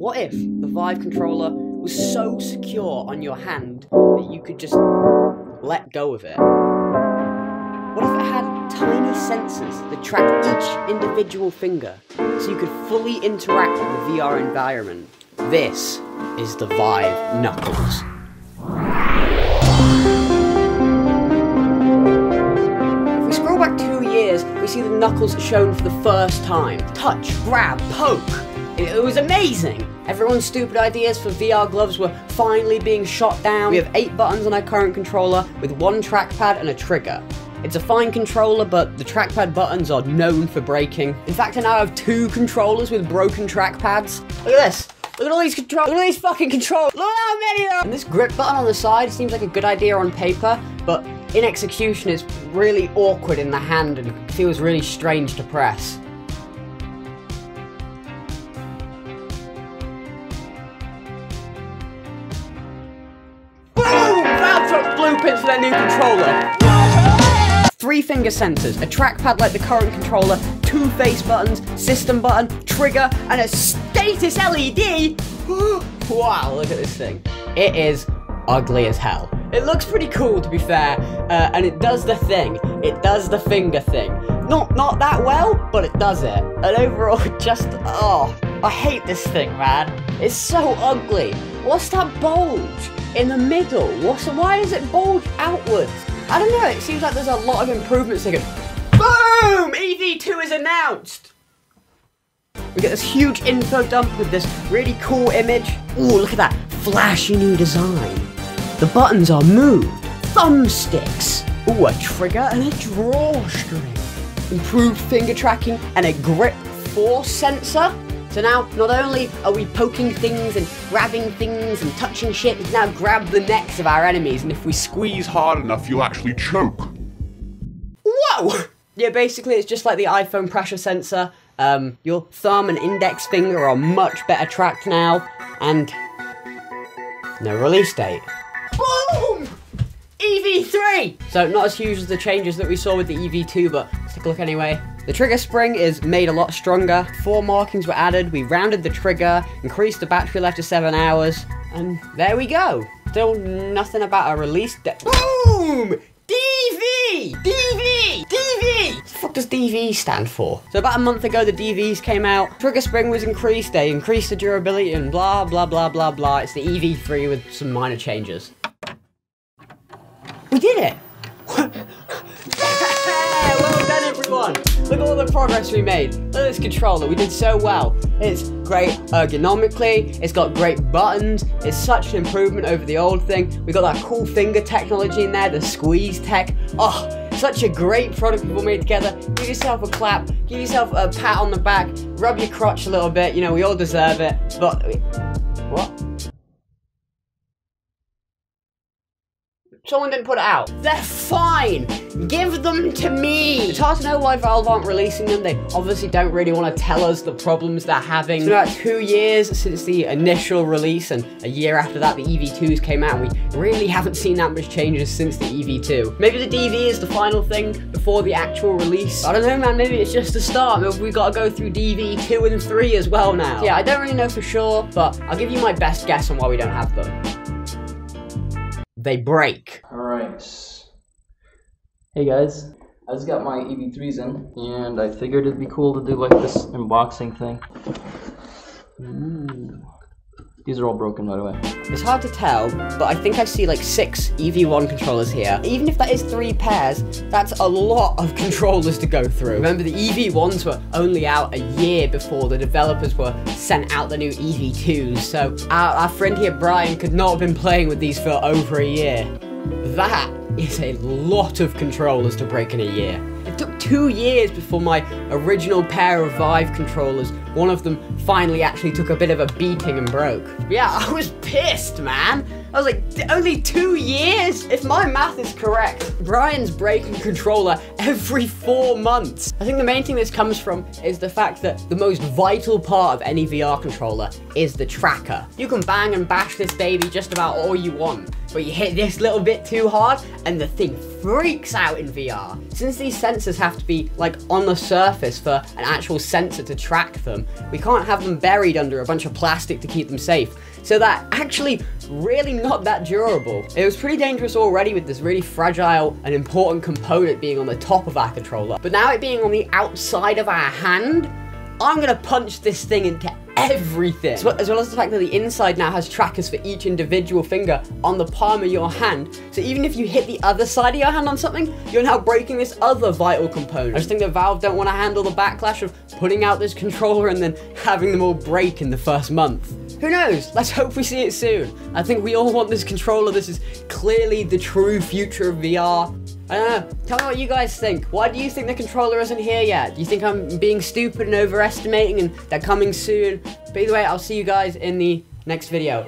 What if the Vive controller was so secure on your hand that you could just let go of it? What if it had tiny sensors that tracked each individual finger so you could fully interact with the VR environment? This is the Vive Knuckles. If we scroll back 2 years, we see the Knuckles shown for the first time. Touch, grab, poke. It was amazing! Everyone's stupid ideas for VR gloves were finally being shot down. We have 8 buttons on our current controller with 1 trackpad and a trigger. It's a fine controller, but the trackpad buttons are known for breaking. In fact, I now have 2 controllers with broken trackpads. Look at this! Look at all these controls! Look at these fucking controls! Look how many there are! And this grip button on the side seems like a good idea on paper, but in execution it's really awkward in the hand and feels really strange to press. Blueprints for their new controller. 3 finger sensors, a trackpad like the current controller, 2 face buttons, system button, trigger, and a status LED. Wow, look at this thing. It is ugly as hell. It looks pretty cool, to be fair, and it does the thing. It does the finger thing. Not that well, but it does it. And overall, just, oh, I hate this thing, man. It's so ugly. What's that bulge in the middle? Why does it bulge outwards? I don't know, it seems like there's a lot of improvements they could... Boom! EV2 is announced! We get this huge info dump with this really cool image. Ooh, look at that flashy new design. The buttons are moved. Thumbsticks. Ooh, a trigger and a drawstring. Improved finger tracking and a grip force sensor. So now, not only are we poking things and grabbing things and touching shit, we can now grab the necks of our enemies, and if we squeeze hard enough, you'll actually choke. Whoa! Yeah, basically it's just like the iPhone pressure sensor. Your thumb and index finger are much better tracked now, and no release date. Boom! EV3! So not as huge as the changes that we saw with the EV2, but let's take a look anyway. The trigger spring is made a lot stronger, 4 markings were added, we rounded the trigger, increased the battery life to 7 hours, and there we go. Still nothing about a release date. Boom! DV! DV! DV! What the fuck does DV stand for? So about a month ago the DVs came out, trigger spring was increased, they increased the durability and blah blah blah blah blah. It's the EV3 with some minor changes. We did it! Well done, everyone! Look at all the progress we made. Look at this controller, we did so well. It's great ergonomically, it's got great buttons, it's such an improvement over the old thing. We got that cool finger technology in there, the squeeze tech. Oh, such a great product we've all made together. Give yourself a clap, give yourself a pat on the back, rub your crotch a little bit, you know, we all deserve it. But, what? Someone didn't put it out. They're fine! Give them to me! It's hard to know why Valve aren't releasing them. They obviously don't really want to tell us the problems they're having. It's been about 2 years since the initial release, and a year after that the EV2s came out, and we really haven't seen that much changes since the EV2. Maybe the DV is the final thing before the actual release. I don't know, man, maybe it's just a start. Maybe we've got to go through DV 2 and 3 as well now. Yeah, I don't really know for sure, but I'll give you my best guess on why we don't have them. They break. Alright. Hey guys, I just got my EV3s in, and I figured it'd be cool to do like this unboxing thing. Ooh. These are all broken, by the way. It's hard to tell, but I think I see like 6 EV1 controllers here. Even if that is 3 pairs, that's a lot of controllers to go through. Remember, the EV1s were only out a year before the developers were sent out the new EV2s, so our friend here, Brian, could not have been playing with these for over a year. That is a lot of controllers to break in a year. It took 2 years before my original pair of Vive controllers, one of them finally actually took a bit of a beating and broke. Yeah, I was pissed, man. I was like, only 2 years? If my math is correct, Brian's breaking controller every 4 months. I think the main thing this comes from is the fact that the most vital part of any VR controller is the tracker. You can bang and bash this baby just about all you want. but you hit this little bit too hard and the thing freaks out in VR. Since these sensors have to be like on the surface for an actual sensor to track them, we can't have them buried under a bunch of plastic to keep them safe. So they're actually really not that durable. It was pretty dangerous already with this really fragile and important component being on the top of our controller. But now it being on the outside of our hand, I'm gonna punch this thing into everything. As well as the fact that the inside now has trackers for each individual finger on the palm of your hand. So even if you hit the other side of your hand on something, you're now breaking this other vital component. I just think that Valve don't want to handle the backlash of putting out this controller and then having them all break in the first month. Who knows? Let's hope we see it soon. I think we all want this controller. This is clearly the true future of VR. I don't know. Tell me what you guys think. Why do you think the controller isn't here yet? Do you think I'm being stupid and overestimating and they're coming soon? But either way, I'll see you guys in the next video.